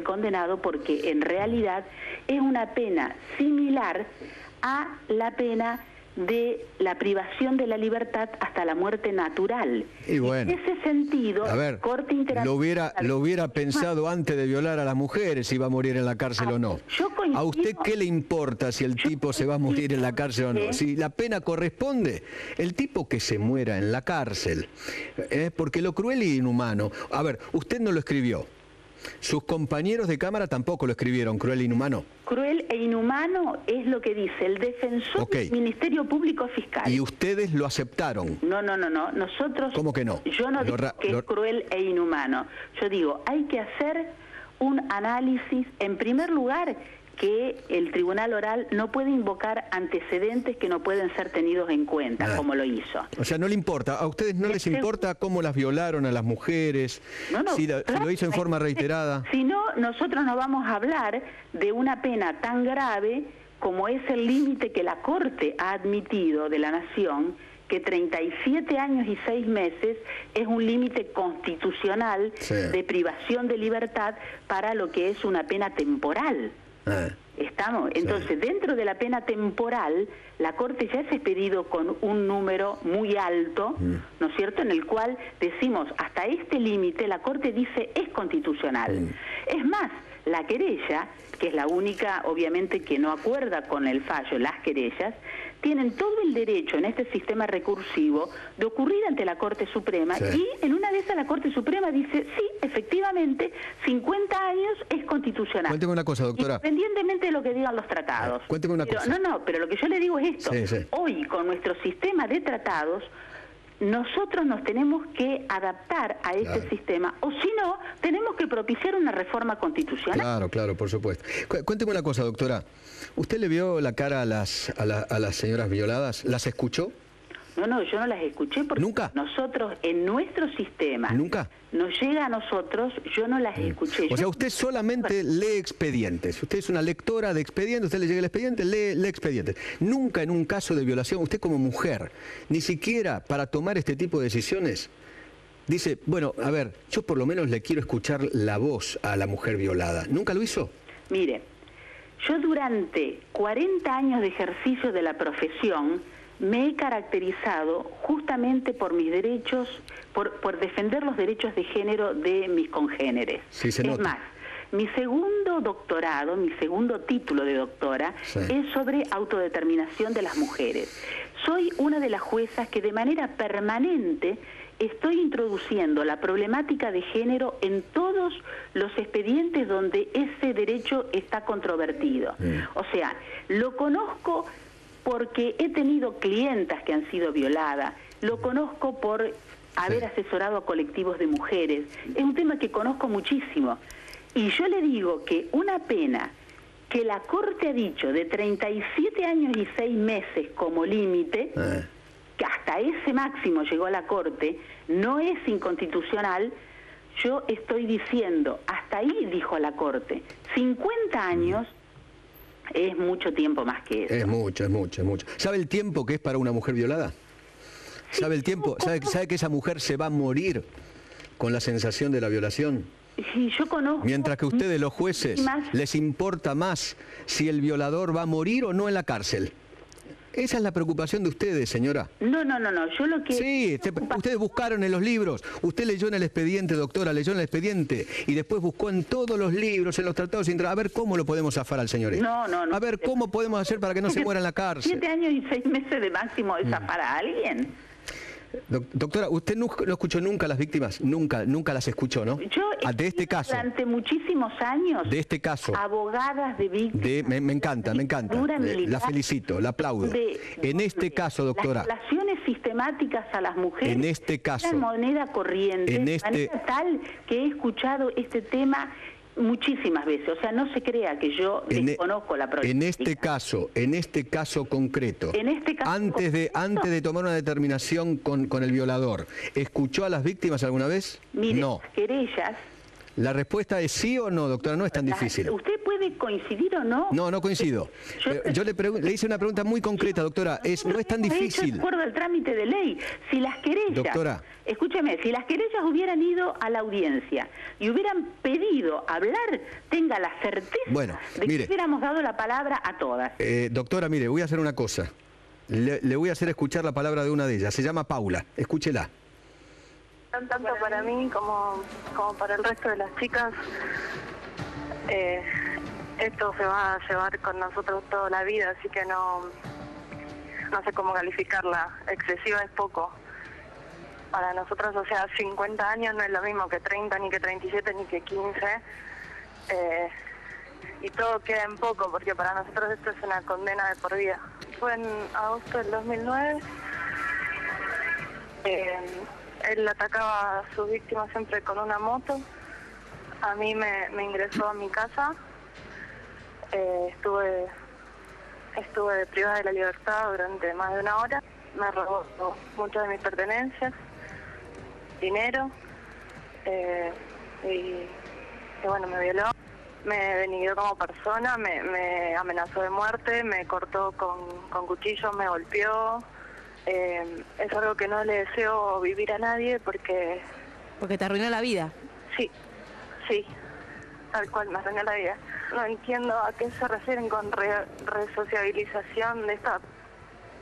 del condenado, porque en realidad es una pena similar a la pena de la privación de la libertad hasta la muerte natural. Y bueno, en ese sentido, a ver, Corte Interamericana lo hubiera pensado antes de violar a las mujeres si va a morir en la cárcel o no. ¿A usted qué le importa si el tipo se va a morir en la cárcel o no? Si la pena corresponde, el tipo que se muera en la cárcel. Porque lo cruel y inhumano... A ver, usted no lo escribió. Sus compañeros de Cámara tampoco lo escribieron, cruel e inhumano. Cruel e inhumano es lo que dice el defensor del Ministerio Público Fiscal. ¿Y ustedes lo aceptaron? No. Nosotros... ¿Cómo que no? Yo no digo que es cruel e inhumano. Yo digo, hay que hacer un análisis, en primer lugar, que el Tribunal Oral no puede invocar antecedentes que no pueden ser tenidos en cuenta, como lo hizo. O sea, no le importa, a ustedes no les importa cómo las violaron a las mujeres, si lo hizo en forma reiterada. Si no, nosotros no vamos a hablar de una pena tan grave como es el límite que la Corte ha admitido de la Nación, que 37 años y 6 meses es un límite constitucional de privación de libertad para lo que es una pena temporal. ¿Estamos? Entonces, dentro de la pena temporal, la Corte ya se ha expedido con un número muy alto, ¿no es cierto?, en el cual decimos, hasta este límite, la Corte dice, es constitucional. Es más, la querella, que es la única, obviamente, que no acuerda con el fallo, las querellas, tienen todo el derecho en este sistema recursivo de ocurrir ante la Corte Suprema, y en una de esas la Corte Suprema dice, sí, efectivamente, 50 años es constitucional. Cuénteme una cosa, doctora. Independientemente de lo que digan los tratados. Cuénteme una cosa. Pero lo que yo le digo es esto. Hoy, con nuestro sistema de tratados, nosotros nos tenemos que adaptar a este sistema, o si no, tenemos que propiciar una reforma constitucional. Claro, por supuesto. Cuénteme una cosa, doctora. ¿Usted le vio la cara a las señoras violadas? ¿Las escuchó? No, yo no las escuché porque nosotros, en nuestro sistema, nos llega a nosotros, yo no las escuché. O sea, usted solamente lee expedientes. Usted es una lectora de expedientes, usted le llega el expediente, lee expedientes. Nunca en un caso de violación, usted como mujer, ni siquiera para tomar este tipo de decisiones, dice, bueno, a ver, yo por lo menos le quiero escuchar la voz a la mujer violada. ¿Nunca lo hizo? Mire, yo durante 40 años de ejercicio de la profesión me he caracterizado justamente por mis derechos, por defender los derechos de género de mis congéneres. Es más, mi segundo doctorado, mi segundo título de doctora, es sobre autodeterminación de las mujeres. Soy una de las juezas que de manera permanente estoy introduciendo la problemática de género en todos los expedientes donde ese derecho está controvertido. O sea, lo conozco porque he tenido clientas que han sido violadas, lo conozco por haber asesorado a colectivos de mujeres, es un tema que conozco muchísimo. Y yo le digo que una pena que la Corte ha dicho de 37 años y 6 meses como límite, que hasta ese máximo llegó la Corte, no es inconstitucional. Yo estoy diciendo, hasta ahí dijo la Corte, 50 años es mucho tiempo más que eso. Es mucho. ¿Sabe el tiempo que es para una mujer violada? ¿Sabe el tiempo? ¿Sabe que esa mujer se va a morir con la sensación de la violación? Sí, yo conozco. Mientras que ustedes, los jueces, les importa más si el violador va a morir o no en la cárcel. Esa es la preocupación de ustedes, señora. No, yo lo que... Sí, ustedes buscaron en los libros, usted leyó en el expediente, doctora, leyó en el expediente, y después buscó en todos los libros, en los tratados, a ver cómo lo podemos zafar al señor. No. A ver cómo podemos hacer para que no se muera en la cárcel. 7 años y 6 meses de máximo de zafar a alguien. Doctora, ¿usted no escuchó nunca a las víctimas? Nunca las escuchó, ¿no? Yo de este caso. Durante muchísimos años. De este caso. Abogadas de víctimas. Me encanta. La felicito, la aplaudo. En este caso, doctora. Las violaciones sistemáticas a las mujeres. En este caso. De moneda corriente. De manera tal que he escuchado este tema muchísimas veces, o sea, no se crea que yo desconozco la problemática. En este caso concreto, antes de tomar una determinación con el violador, ¿escuchó a las víctimas alguna vez? Mire, no. Querellas. La respuesta es sí o no, doctora, no es tan difícil. Usted puede puede coincidir o no. No, no coincido. Yo le hice una pregunta muy concreta, doctora. No es tan difícil. De acuerdo al trámite de ley. Si las querellas, doctora, escúcheme, si las querellas hubieran ido a la audiencia y hubieran pedido hablar, tenga la certeza de que hubiéramos dado la palabra a todas. Doctora, mire, voy a hacer una cosa. Le voy a hacer escuchar la palabra de una de ellas. Se llama Paula. Escúchela. Tanto para mí como para el resto de las chicas, esto se va a llevar con nosotros toda la vida, así que no sé cómo calificarla. Excesiva es poco. Para nosotros, o sea, 50 años no es lo mismo que 30, ni que 37, ni que 15. Y todo queda en poco, porque para nosotros esto es una condena de por vida. Fue en agosto del 2009. Él atacaba a sus víctimas siempre con una moto. A mí me ingresó a mi casa. Estuve privada de la libertad durante más de una hora. Me robó muchas de mis pertenencias, dinero, y bueno, me violó. Me denigró como persona, me amenazó de muerte, me cortó con cuchillos, me golpeó. Es algo que no le deseo vivir a nadie porque... Porque te arruinó la vida. Sí, tal cual, me arruinó la vida. No entiendo a qué se refieren con resociabilización de esta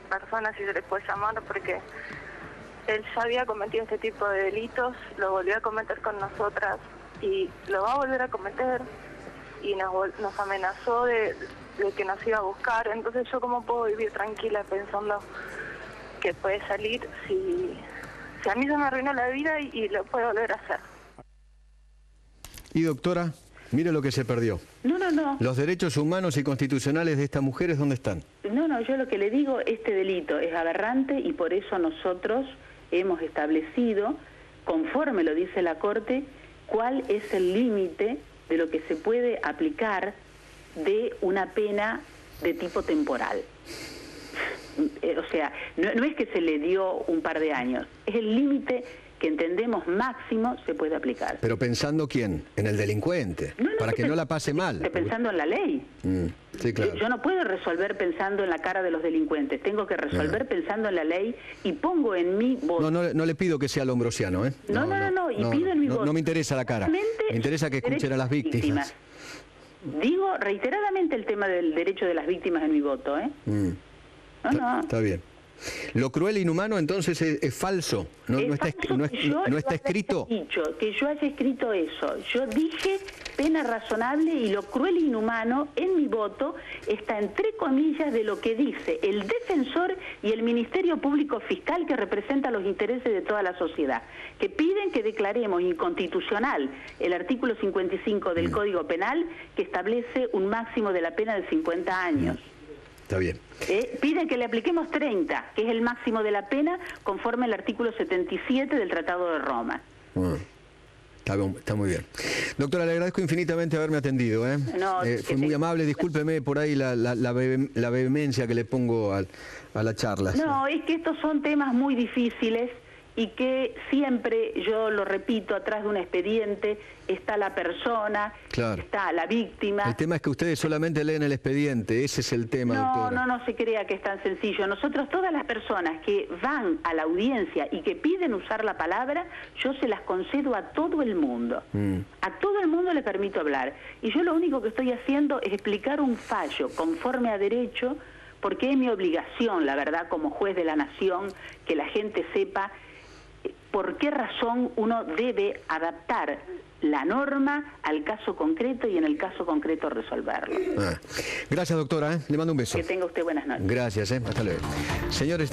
persona, si se le puede llamar, porque él ya había cometido este tipo de delitos, lo volvió a cometer con nosotras y lo va a volver a cometer, y nos amenazó de que nos iba a buscar. Entonces yo cómo puedo vivir tranquila pensando que puede salir si a mí se me arruinó la vida y lo puedo volver a hacer. Y doctora, mire lo que se perdió. No. Los derechos humanos y constitucionales de estas mujeres, ¿dónde están? No, yo lo que le digo, este delito es aberrante y por eso nosotros hemos establecido, conforme lo dice la Corte, cuál es el límite de lo que se puede aplicar de una pena de tipo temporal. O sea, no es que se le dio un par de años, es el límite que entendemos máximo se puede aplicar. Pero pensando ¿quién? En el delincuente, para que no la pase mal. Pensando en la ley. Sí, claro. Yo no puedo resolver pensando en la cara de los delincuentes, tengo que resolver pensando en la ley y pongo en mi voto. No le pido que sea Lombrosiano, ¿eh? No, y pido en mi voto. No me interesa la cara, me interesa que escuchen a las víctimas. Digo reiteradamente el tema del derecho de las víctimas en mi voto, ¿eh? Está bien. Lo cruel e inhumano entonces es falso, no está escrito. Que yo haya escrito eso. Yo dije pena razonable y lo cruel e inhumano en mi voto está entre comillas de lo que dice el defensor y el Ministerio Público Fiscal, que representa los intereses de toda la sociedad, que piden que declaremos inconstitucional el artículo 55 del Código Penal, que establece un máximo de la pena de 50 años. Está bien. Piden que le apliquemos 30, que es el máximo de la pena, conforme al artículo 77 del Tratado de Roma. Está muy bien. Doctora, le agradezco infinitamente haberme atendido. Fue muy amable, discúlpeme por ahí la vehemencia que le pongo a la charla. No, es que estos son temas muy difíciles y que siempre, yo lo repito, atrás de un expediente está la persona, está la víctima. El tema es que ustedes solamente leen el expediente, ese es el tema, doctora. No se crea que es tan sencillo. Nosotros, todas las personas que van a la audiencia y que piden usar la palabra, yo se las concedo a todo el mundo. A todo el mundo le permito hablar. Y yo lo único que estoy haciendo es explicar un fallo conforme a derecho, porque es mi obligación, la verdad, como juez de la nación, que la gente sepa por qué razón uno debe adaptar la norma al caso concreto y en el caso concreto resolverlo. Gracias, doctora. Le mando un beso. Que tenga usted buenas noches. Gracias. Hasta luego. Señores,